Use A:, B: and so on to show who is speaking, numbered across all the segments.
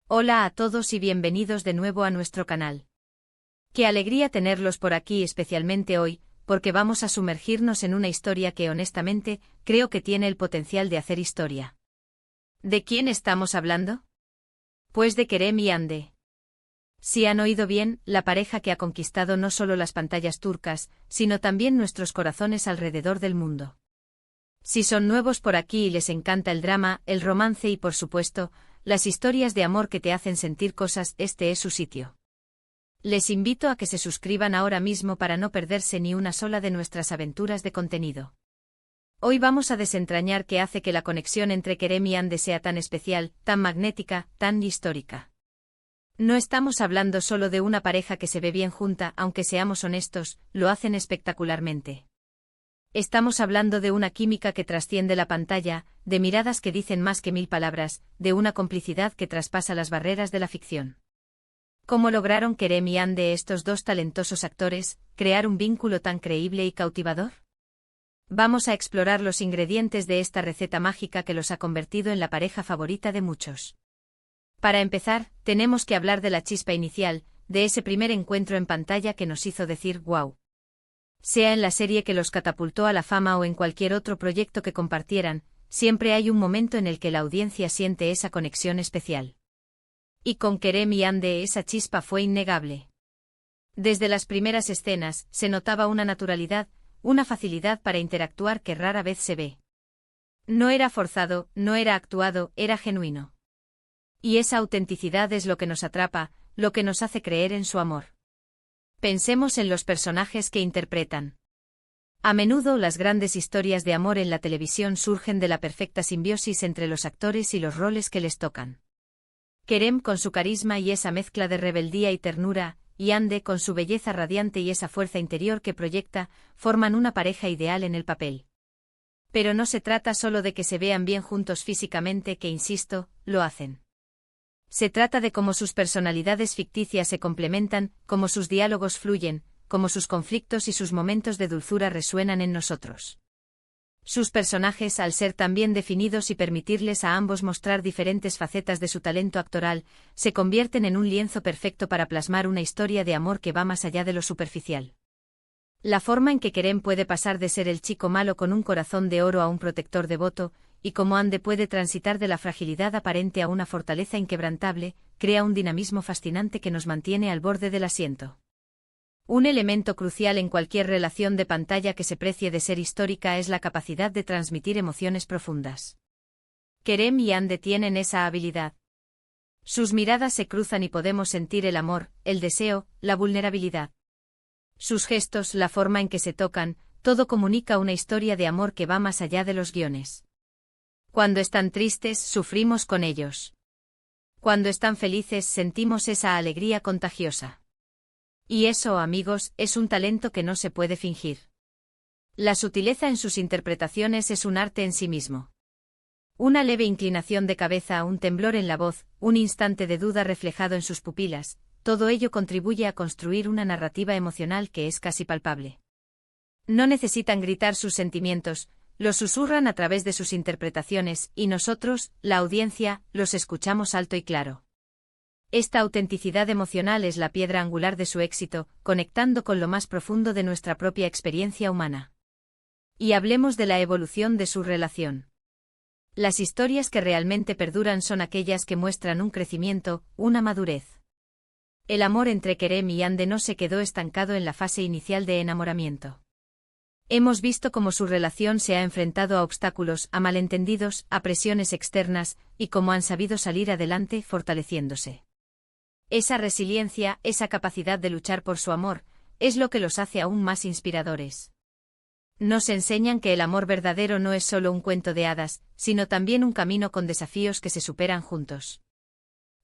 A: Hola a todos y bienvenidos de nuevo a nuestro canal. Qué alegría tenerlos por aquí, especialmente hoy, porque vamos a sumergirnos en una historia que honestamente creo que tiene el potencial de hacer historia. ¿De quién estamos hablando? Pues de Kerem y Hande. Si han oído bien, la pareja que ha conquistado no solo las pantallas turcas, sino también nuestros corazones alrededor del mundo. Si son nuevos por aquí y les encanta el drama, el romance y, por supuesto, las historias de amor que te hacen sentir cosas, este es su sitio. Les invito a que se suscriban ahora mismo para no perderse ni una sola de nuestras aventuras de contenido. Hoy vamos a desentrañar qué hace que la conexión entre Kerem y Hande sea tan especial, tan magnética, tan histórica. No estamos hablando solo de una pareja que se ve bien junta, aunque seamos honestos, lo hacen espectacularmente. Estamos hablando de una química que trasciende la pantalla, de miradas que dicen más que 1000 palabras, de una complicidad que traspasa las barreras de la ficción. ¿Cómo lograron Kerem y Hande, estos dos talentosos actores, crear un vínculo tan creíble y cautivador? Vamos a explorar los ingredientes de esta receta mágica que los ha convertido en la pareja favorita de muchos. Para empezar, tenemos que hablar de la chispa inicial, de ese primer encuentro en pantalla que nos hizo decir «wow». Sea en la serie que los catapultó a la fama o en cualquier otro proyecto que compartieran, siempre hay un momento en el que la audiencia siente esa conexión especial. Y con Kerem y Hande esa chispa fue innegable. Desde las primeras escenas, se notaba una naturalidad, una facilidad para interactuar que rara vez se ve. No era forzado, no era actuado, era genuino. Y esa autenticidad es lo que nos atrapa, lo que nos hace creer en su amor. Pensemos en los personajes que interpretan. A menudo las grandes historias de amor en la televisión surgen de la perfecta simbiosis entre los actores y los roles que les tocan. Kerem con su carisma y esa mezcla de rebeldía y ternura, y Hande con su belleza radiante y esa fuerza interior que proyecta, forman una pareja ideal en el papel. Pero no se trata solo de que se vean bien juntos físicamente, que insisto, lo hacen. Se trata de cómo sus personalidades ficticias se complementan, cómo sus diálogos fluyen, cómo sus conflictos y sus momentos de dulzura resuenan en nosotros. Sus personajes, al ser tan bien definidos y permitirles a ambos mostrar diferentes facetas de su talento actoral, se convierten en un lienzo perfecto para plasmar una historia de amor que va más allá de lo superficial. La forma en que Kerem puede pasar de ser el chico malo con un corazón de oro a un protector devoto, y cómo Hande puede transitar de la fragilidad aparente a una fortaleza inquebrantable, crea un dinamismo fascinante que nos mantiene al borde del asiento. Un elemento crucial en cualquier relación de pantalla que se precie de ser histórica es la capacidad de transmitir emociones profundas. Kerem y Hande tienen esa habilidad. Sus miradas se cruzan y podemos sentir el amor, el deseo, la vulnerabilidad. Sus gestos, la forma en que se tocan, todo comunica una historia de amor que va más allá de los guiones. Cuando están tristes, sufrimos con ellos. Cuando están felices, sentimos esa alegría contagiosa. Y eso, amigos, es un talento que no se puede fingir. La sutileza en sus interpretaciones es un arte en sí mismo. Una leve inclinación de cabeza, un temblor en la voz, un instante de duda reflejado en sus pupilas, todo ello contribuye a construir una narrativa emocional que es casi palpable. No necesitan gritar sus sentimientos, los susurran a través de sus interpretaciones, y nosotros, la audiencia, los escuchamos alto y claro. Esta autenticidad emocional es la piedra angular de su éxito, conectando con lo más profundo de nuestra propia experiencia humana. Y hablemos de la evolución de su relación. Las historias que realmente perduran son aquellas que muestran un crecimiento, una madurez. El amor entre Kerem y Hande no se quedó estancado en la fase inicial de enamoramiento. Hemos visto cómo su relación se ha enfrentado a obstáculos, a malentendidos, a presiones externas, y cómo han sabido salir adelante fortaleciéndose. Esa resiliencia, esa capacidad de luchar por su amor, es lo que los hace aún más inspiradores. Nos enseñan que el amor verdadero no es solo un cuento de hadas, sino también un camino con desafíos que se superan juntos.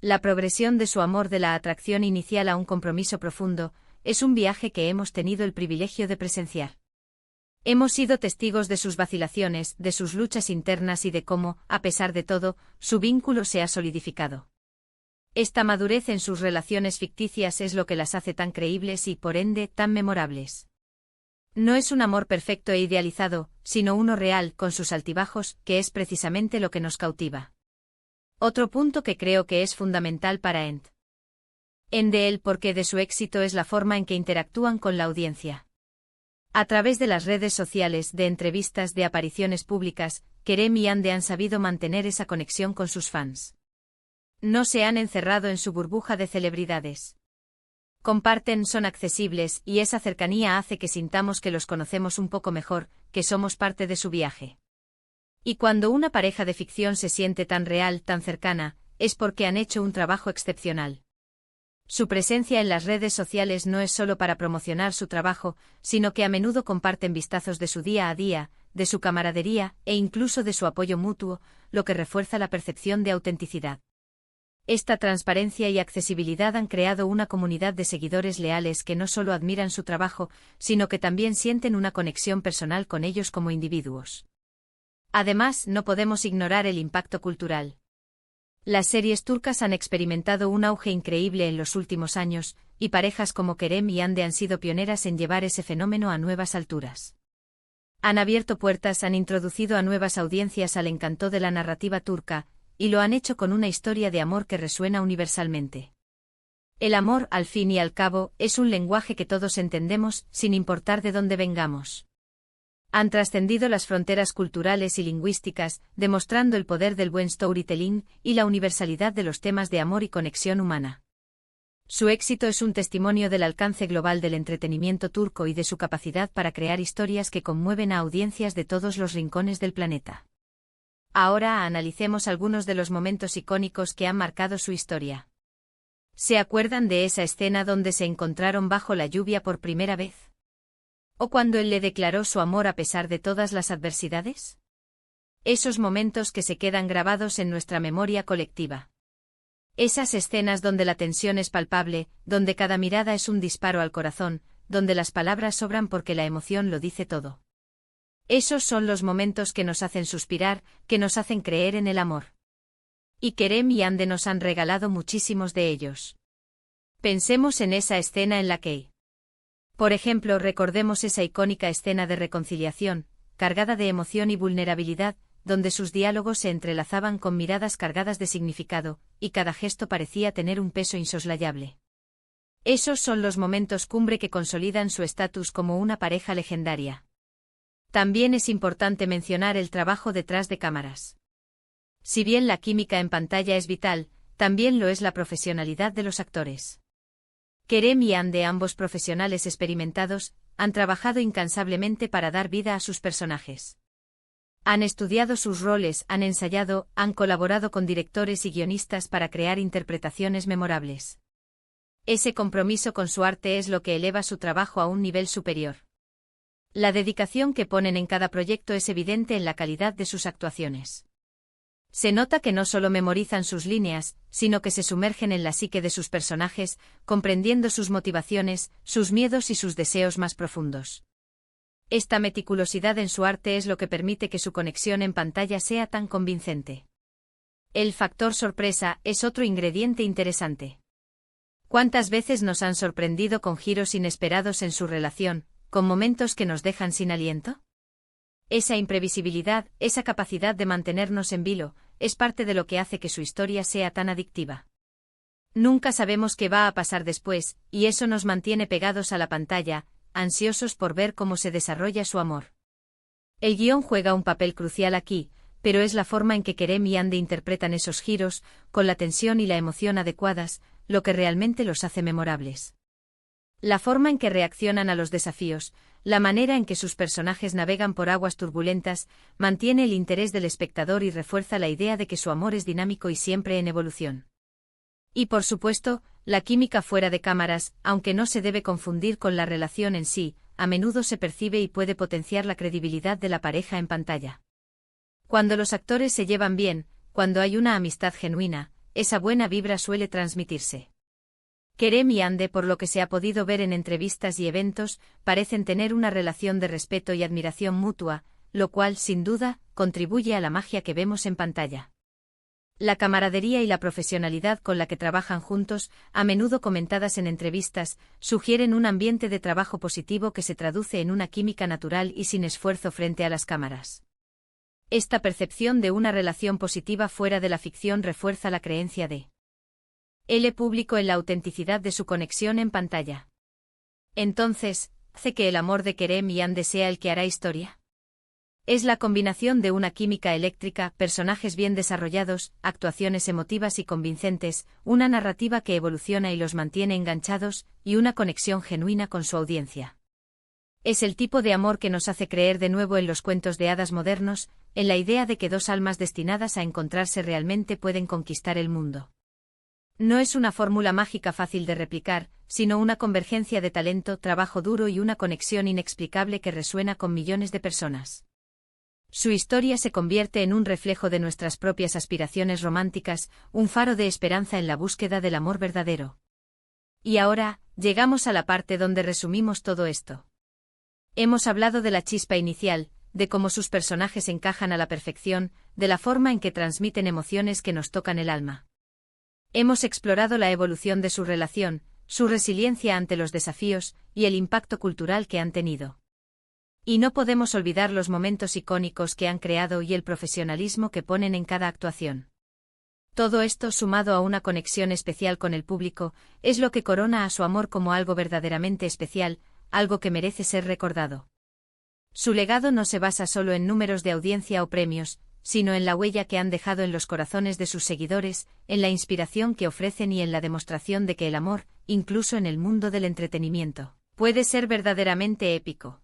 A: La progresión de su amor, de la atracción inicial a un compromiso profundo, es un viaje que hemos tenido el privilegio de presenciar. Hemos sido testigos de sus vacilaciones, de sus luchas internas y de cómo, a pesar de todo, su vínculo se ha solidificado. Esta madurez en sus relaciones ficticias es lo que las hace tan creíbles y, por ende, tan memorables. No es un amor perfecto e idealizado, sino uno real, con sus altibajos, que es precisamente lo que nos cautiva. Otro punto que creo que es fundamental para el porqué de su éxito es la forma en que interactúan con la audiencia. A través de las redes sociales, de entrevistas, de apariciones públicas, Kerem y Ande han sabido mantener esa conexión con sus fans. No se han encerrado en su burbuja de celebridades. Comparten, son accesibles, y esa cercanía hace que sintamos que los conocemos un poco mejor, que somos parte de su viaje. Y cuando una pareja de ficción se siente tan real, tan cercana, es porque han hecho un trabajo excepcional. Su presencia en las redes sociales no es solo para promocionar su trabajo, sino que a menudo comparten vistazos de su día a día, de su camaradería e incluso de su apoyo mutuo, lo que refuerza la percepción de autenticidad. Esta transparencia y accesibilidad han creado una comunidad de seguidores leales que no solo admiran su trabajo, sino que también sienten una conexión personal con ellos como individuos. Además, no podemos ignorar el impacto cultural. Las series turcas han experimentado un auge increíble en los últimos años, y parejas como Kerem y Ande han sido pioneras en llevar ese fenómeno a nuevas alturas. Han abierto puertas, han introducido a nuevas audiencias al encanto de la narrativa turca, y lo han hecho con una historia de amor que resuena universalmente. El amor, al fin y al cabo, es un lenguaje que todos entendemos, sin importar de dónde vengamos. Han trascendido las fronteras culturales y lingüísticas, demostrando el poder del buen storytelling y la universalidad de los temas de amor y conexión humana. Su éxito es un testimonio del alcance global del entretenimiento turco y de su capacidad para crear historias que conmueven a audiencias de todos los rincones del planeta. Ahora analicemos algunos de los momentos icónicos que han marcado su historia. ¿Se acuerdan de esa escena donde se encontraron bajo la lluvia por primera vez? ¿O cuando él le declaró su amor a pesar de todas las adversidades? Esos momentos que se quedan grabados en nuestra memoria colectiva. Esas escenas donde la tensión es palpable, donde cada mirada es un disparo al corazón, donde las palabras sobran porque la emoción lo dice todo. Esos son los momentos que nos hacen suspirar, que nos hacen creer en el amor. Y Kerem y Ande nos han regalado muchísimos de ellos. Pensemos en esa escena en la que, por ejemplo, recordemos esa icónica escena de reconciliación, cargada de emoción y vulnerabilidad, donde sus diálogos se entrelazaban con miradas cargadas de significado, y cada gesto parecía tener un peso insoslayable. Esos son los momentos cumbre que consolidan su estatus como una pareja legendaria. También es importante mencionar el trabajo detrás de cámaras. Si bien la química en pantalla es vital, también lo es la profesionalidad de los actores. Kerem y Ande, ambos profesionales experimentados, han trabajado incansablemente para dar vida a sus personajes. Han estudiado sus roles, han ensayado, han colaborado con directores y guionistas para crear interpretaciones memorables. Ese compromiso con su arte es lo que eleva su trabajo a un nivel superior. La dedicación que ponen en cada proyecto es evidente en la calidad de sus actuaciones. Se nota que no solo memorizan sus líneas, sino que se sumergen en la psique de sus personajes, comprendiendo sus motivaciones, sus miedos y sus deseos más profundos. Esta meticulosidad en su arte es lo que permite que su conexión en pantalla sea tan convincente. El factor sorpresa es otro ingrediente interesante. ¿Cuántas veces nos han sorprendido con giros inesperados en su relación, con momentos que nos dejan sin aliento? Esa imprevisibilidad, esa capacidad de mantenernos en vilo, es parte de lo que hace que su historia sea tan adictiva. Nunca sabemos qué va a pasar después, y eso nos mantiene pegados a la pantalla, ansiosos por ver cómo se desarrolla su amor. El guión juega un papel crucial aquí, pero es la forma en que Kerem y Ande interpretan esos giros, con la tensión y la emoción adecuadas, lo que realmente los hace memorables. La forma en que reaccionan a los desafíos, la manera en que sus personajes navegan por aguas turbulentas, mantiene el interés del espectador y refuerza la idea de que su amor es dinámico y siempre en evolución. Y por supuesto, la química fuera de cámaras, aunque no se debe confundir con la relación en sí, a menudo se percibe y puede potenciar la credibilidad de la pareja en pantalla. Cuando los actores se llevan bien, cuando hay una amistad genuina, esa buena vibra suele transmitirse. Kerem y Ande, por lo que se ha podido ver en entrevistas y eventos, parecen tener una relación de respeto y admiración mutua, lo cual, sin duda, contribuye a la magia que vemos en pantalla. La camaradería y la profesionalidad con la que trabajan juntos, a menudo comentadas en entrevistas, sugieren un ambiente de trabajo positivo que se traduce en una química natural y sin esfuerzo frente a las cámaras. Esta percepción de una relación positiva fuera de la ficción refuerza la creencia de el público en la autenticidad de su conexión en pantalla. Entonces, ¿hace que el amor de Kerem y Ande sea el que hará historia? Es la combinación de una química eléctrica, personajes bien desarrollados, actuaciones emotivas y convincentes, una narrativa que evoluciona y los mantiene enganchados, y una conexión genuina con su audiencia. Es el tipo de amor que nos hace creer de nuevo en los cuentos de hadas modernos, en la idea de que dos almas destinadas a encontrarse realmente pueden conquistar el mundo. No es una fórmula mágica fácil de replicar, sino una convergencia de talento, trabajo duro y una conexión inexplicable que resuena con millones de personas. Su historia se convierte en un reflejo de nuestras propias aspiraciones románticas, un faro de esperanza en la búsqueda del amor verdadero. Y ahora, llegamos a la parte donde resumimos todo esto. Hemos hablado de la chispa inicial, de cómo sus personajes encajan a la perfección, de la forma en que transmiten emociones que nos tocan el alma. Hemos explorado la evolución de su relación, su resiliencia ante los desafíos, y el impacto cultural que han tenido. Y no podemos olvidar los momentos icónicos que han creado y el profesionalismo que ponen en cada actuación. Todo esto, sumado a una conexión especial con el público, es lo que corona a su amor como algo verdaderamente especial, algo que merece ser recordado. Su legado no se basa solo en números de audiencia o premios, sino en la huella que han dejado en los corazones de sus seguidores, en la inspiración que ofrecen y en la demostración de que el amor, incluso en el mundo del entretenimiento, puede ser verdaderamente épico.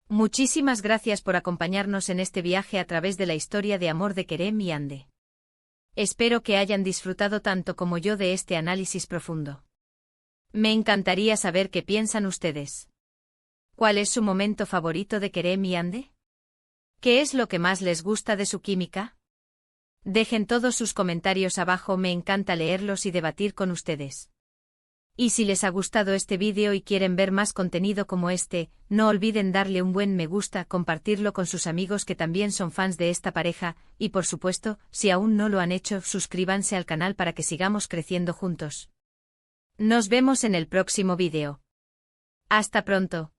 A: Muchísimas gracias por acompañarnos en este viaje a través de la historia de amor de Kerem y Ande. Espero que hayan disfrutado tanto como yo de este análisis profundo. Me encantaría saber qué piensan ustedes. ¿Cuál es su momento favorito de Kerem y Ande? ¿Qué es lo que más les gusta de su química? Dejen todos sus comentarios abajo, me encanta leerlos y debatir con ustedes. Y si les ha gustado este vídeo y quieren ver más contenido como este, no olviden darle un buen me gusta, compartirlo con sus amigos que también son fans de esta pareja, y por supuesto, si aún no lo han hecho, suscríbanse al canal para que sigamos creciendo juntos. Nos vemos en el próximo vídeo. Hasta pronto.